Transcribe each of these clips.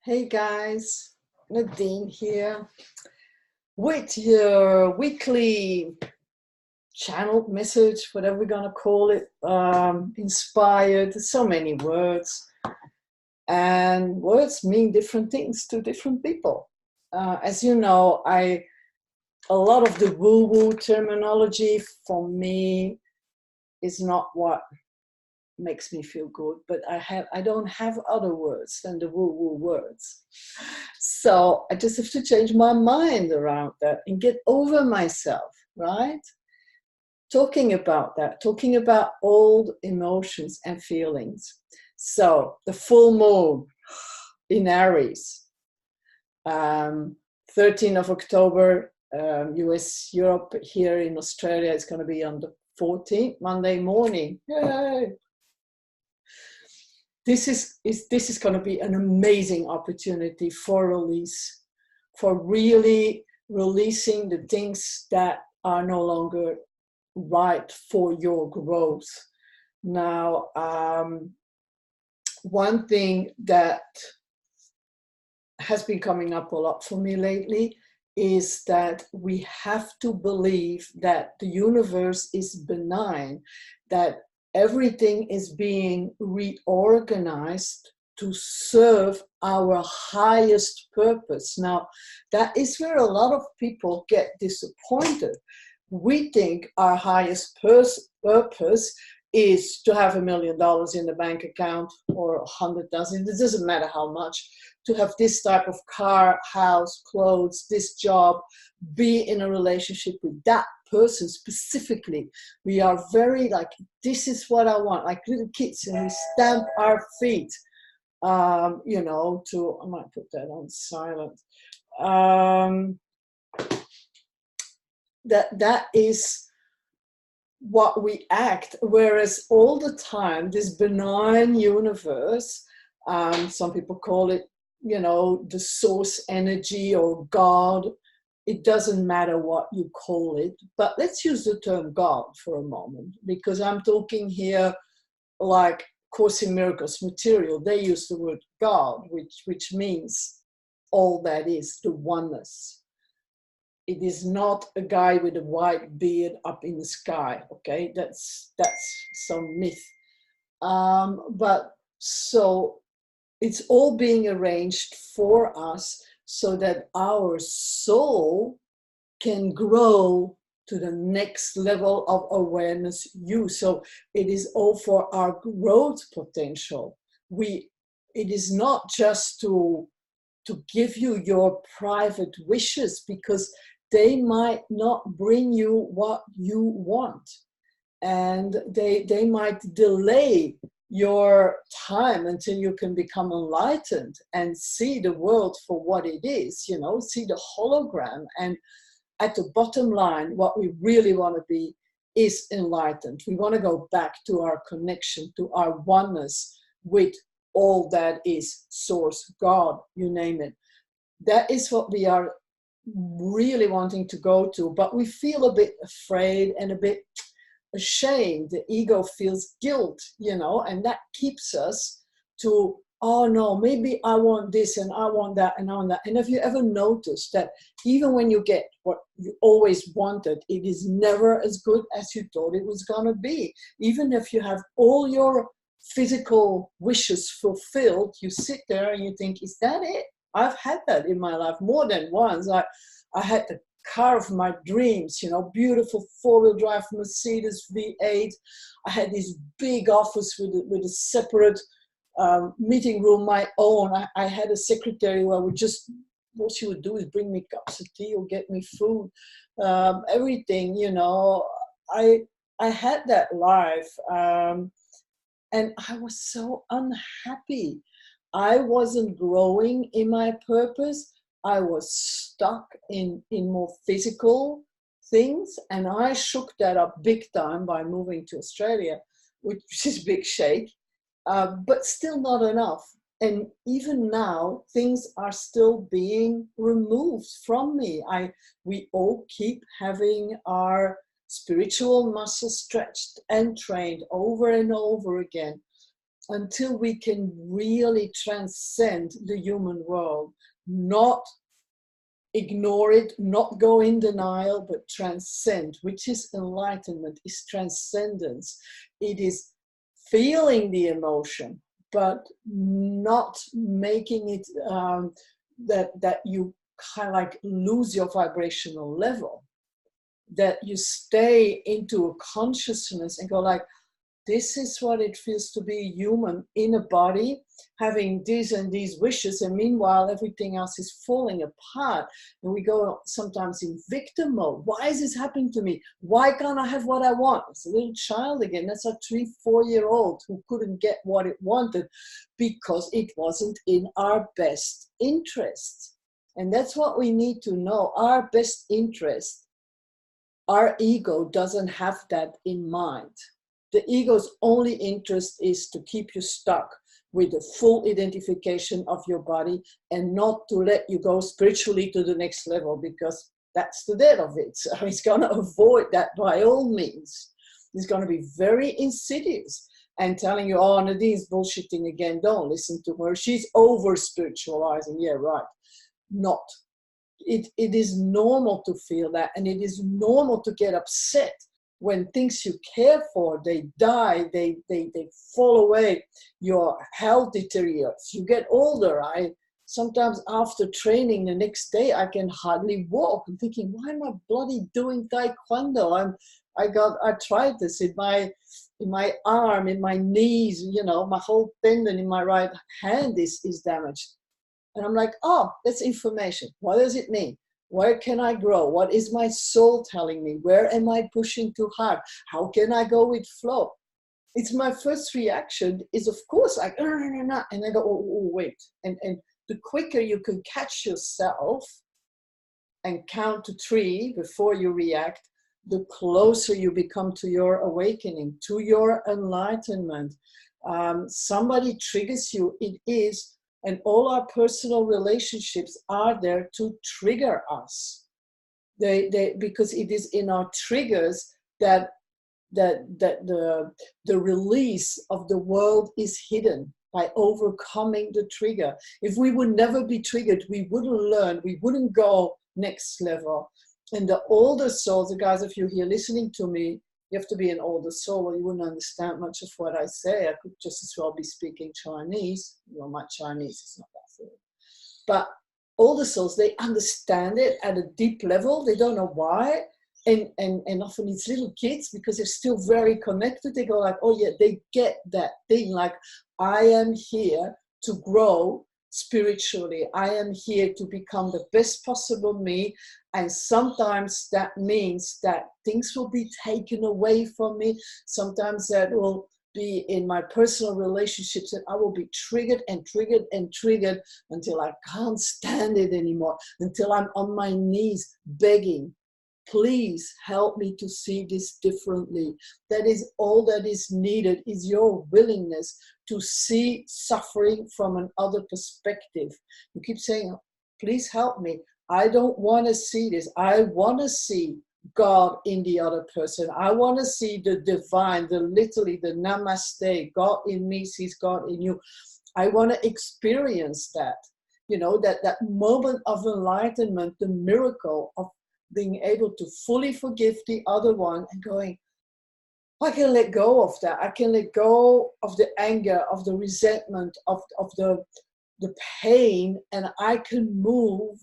Hey guys, Nadine here with your weekly channeled message, whatever we're gonna call it, inspired, so many words, and words mean different things to different people. As you know, a lot of the woo-woo terminology for me is not what makes me feel good, but I don't have other words than the woo-woo words. So I just have to change my mind around that and get over myself, right? Talking about that, talking about old emotions and feelings. So the full moon in Aries, 13th of October, US, Europe, here in Australia, it's going to be on the 14th, Monday morning. Yay! This is going to be an amazing opportunity for release, for really releasing the things that are no longer right for your growth. Now, one thing that has been coming up a lot for me lately is that we have to believe that the universe is benign, that everything is being reorganized to serve our highest purpose. Now, that is where a lot of people get disappointed. We think our highest purpose is to have $1 million in the bank account or 100,000. It doesn't matter how much. To have this type of car, house, clothes, this job, be in a relationship with that person specifically. We are very like, this is what I want, like little kids, and we stamp our feet, I might put that on silent. That is what we act, whereas all the time, this benign universe, some people call it, the source energy or God. It doesn't matter what you call it, but let's use the term God for a moment, because I'm talking here like Course in Miracles material. They use the word God, which means all that is, the oneness. It is not a guy with a white beard up in the sky, okay? That's some myth. But so it's all being arranged for us so that our soul can grow to the next level of awareness So it is all for our growth potential. It is not just to give you your private wishes, because they might not bring you what you want, and they might delay your time until you can become enlightened and see the world for what it is, see the hologram. And at the bottom line, what we really want to be is enlightened. We want to go back to our connection, to our oneness with all that is source, God, you name it. That is what we are really wanting to go to, but we feel a bit afraid and a bit ashamed. The ego feels guilt, and that keeps us to, oh no, maybe I want this and I want that and I want that. And have you ever noticed that even when you get what you always wanted, it is never as good as you thought it was going to be? Even if you have all your physical wishes fulfilled, you sit there and you think, is that it? I've had that in my life more than once. I had the car of my dreams, beautiful four-wheel drive Mercedes V8. I had this big office with a separate meeting room, my own. I had a secretary where what she would do is bring me cups of tea or get me food, everything, I had that life, and I was so unhappy. I wasn't growing in my purpose. I was stuck in more physical things, and I shook that up big time by moving to Australia, which is big shake, but still not enough. And even now, things are still being removed from me. We all keep having our spiritual muscles stretched and trained over and over again. until we can really transcend the human world, not ignore it, not go in denial, but transcend, which is enlightenment, is transcendence. It is feeling the emotion, but not making it that you kind of like lose your vibrational level, that you stay into a consciousness and go like, this is what it feels to be human in a body, having these and these wishes, and meanwhile everything else is falling apart. And we go sometimes in victim mode. Why is this happening to me? Why can't I have what I want? It's a little child again. That's a 3-4-year-old who couldn't get what it wanted because it wasn't in our best interest. And that's what we need to know. Our best interest, our ego doesn't have that in mind. The ego's only interest is to keep you stuck with the full identification of your body and not to let you go spiritually to the next level, because that's the death of it. So it's going to avoid that by all means. It's going to be very insidious and telling you, oh, Nadine's bullshitting again. Don't listen to her. She's over spiritualizing. Yeah, right. Not. It is normal to feel that, and it is normal to get upset when things you care for, they die, they fall away, your health deteriorates, you get older. I sometimes after training the next day, I can hardly walk. I'm thinking, why am I bloody doing Taekwondo? I got arthritis in my arm, in my knees, you know, my whole tendon in my right hand is damaged. And I'm like, oh, that's information. What does it mean? Where can I grow? What is my soul telling me? Where am I pushing too hard? How can I go with flow? It's my first reaction is, of course, like, and I go, oh, wait. And the quicker you can catch yourself and count to 3 before you react, the closer you become to your awakening, to your enlightenment. Somebody triggers you, it is. And all our personal relationships are there to trigger us. Because it is in our triggers that the release of the world is hidden by overcoming the trigger. If we would never be triggered, we wouldn't learn, we wouldn't go next level. And the older souls, the guys of you here listening to me, you have to be an older soul or you wouldn't understand much of what I say. I could just as well be speaking Chinese. Well, my Chinese is not that fluent. But older souls, they understand it at a deep level. They don't know why. And often it's little kids, because they're still very connected. They go like, oh yeah, they get that thing. Like, I am here to grow spiritually. I am here to become the best possible me. And sometimes that means that things will be taken away from me. Sometimes that will be in my personal relationships, that I will be triggered and triggered and triggered until I can't stand it anymore, until I'm on my knees begging, please help me to see this differently. That is all that is needed, is your willingness to see suffering from another perspective. You keep saying, please help me. I don't want to see this. I want to see God in the other person. I want to see the divine, literally the namaste. God in me sees God in you. I want to experience that, you know, that moment of enlightenment, the miracle of being able to fully forgive the other one and going, I can let go of that. I can let go of the anger, of the resentment, of the pain, and I can move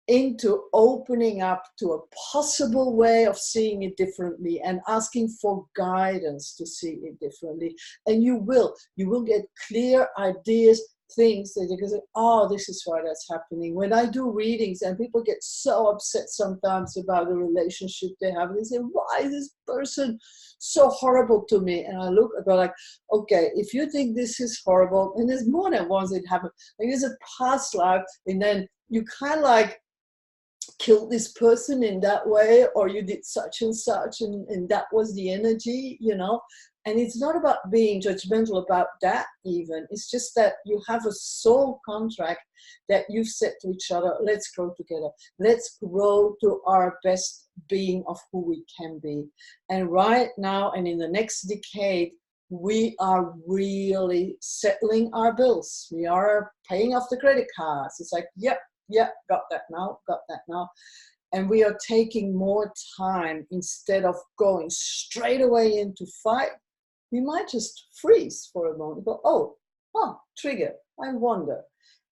into opening up to a possible way of seeing it differently and asking for guidance to see it differently. And you will get clear ideas, things that you can say, oh, this is why that's happening. When I do readings and people get so upset sometimes about the relationship they have, they say, why is this person so horrible to me? And I go like, okay, if you think this is horrible, and there's more than once it happened, like there's a past life, and then you kind of like killed this person in that way, or you did such and such, and that was the energy, you know. And it's not about being judgmental about that even. It's just that you have a soul contract that you've set to each other. Let's grow together. Let's grow to our best being of who we can be. And right now and in the next decade, we are really settling our bills. We are paying off the credit cards. It's like, yep, got that now, got that now. And we are taking more time instead of going straight away into fight. We might just freeze for a moment, go, oh, trigger, I wonder.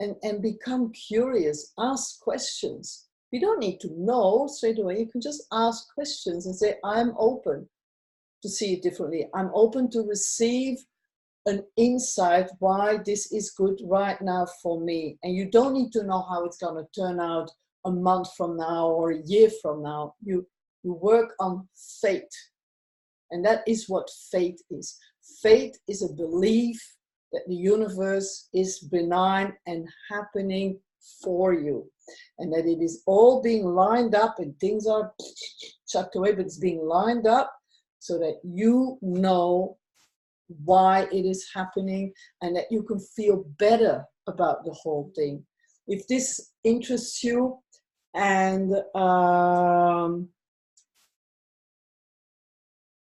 And become curious, ask questions. You don't need to know straight away. You can just ask questions and say, I'm open to see it differently. I'm open to receive an insight why this is good right now for me. And you don't need to know how it's going to turn out a month from now or a year from now. You work on faith. And that is what faith is. Faith is a belief that the universe is benign and happening for you. And that it is all being lined up and things are chucked away, but it's being lined up so that you know why it is happening and that you can feel better about the whole thing. If this interests you, and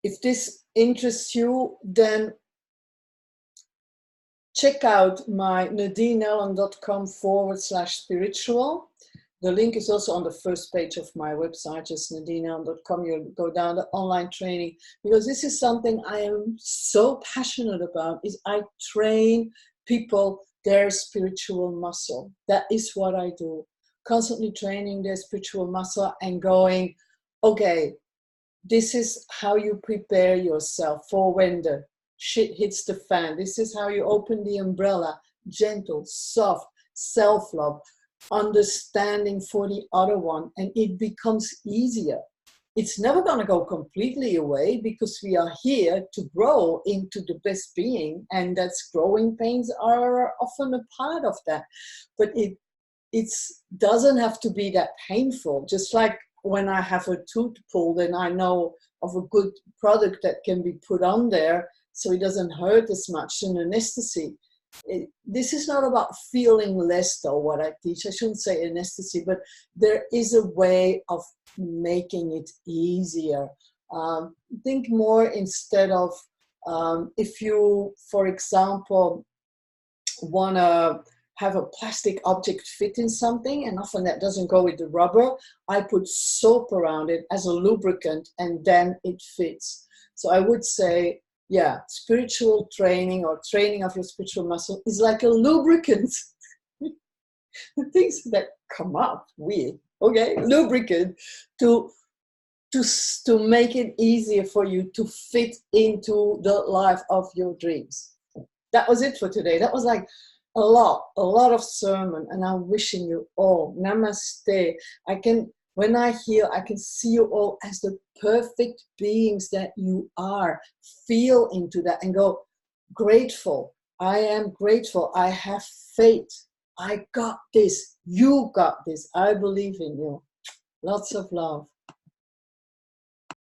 if this interests you, then check out my nadineellen.com/spiritual. The link is also on the first page of my website, just nadineellen.com. You'll go down the online training, because this is something I am so passionate about, is I train people their spiritual muscle. That is what I do. Constantly training their spiritual muscle and going, okay, this is how you prepare yourself for when the shit hits the fan. This is how you open the umbrella. Gentle, soft, self-love, understanding for the other one, and it becomes easier. It's never going to go completely away, because we are here to grow into the best being, and that's growing pains are often a part of that. But it doesn't have to be that painful. Just like when I have a tooth pulled, and I know of a good product that can be put on there so it doesn't hurt as much, an anesthesia. This is not about feeling less, though, what I teach. I shouldn't say anesthesia, but there is a way of making it easier. Think more instead of, if you, for example, want to have a plastic object fit in something, and often that doesn't go with the rubber, I put soap around it as a lubricant, and then it fits. So I would say, yeah, spiritual training or training of your spiritual muscle is like a lubricant. The things that come up weird, okay, lubricant to make it easier for you to fit into the life of your dreams. That was it for today. That was like a lot of sermon, and I'm wishing you all namaste. When I heal, I can see you all as the perfect beings that you are. Feel into that and go, grateful. I am grateful. I have faith. I got this. You got this. I believe in you. Lots of love.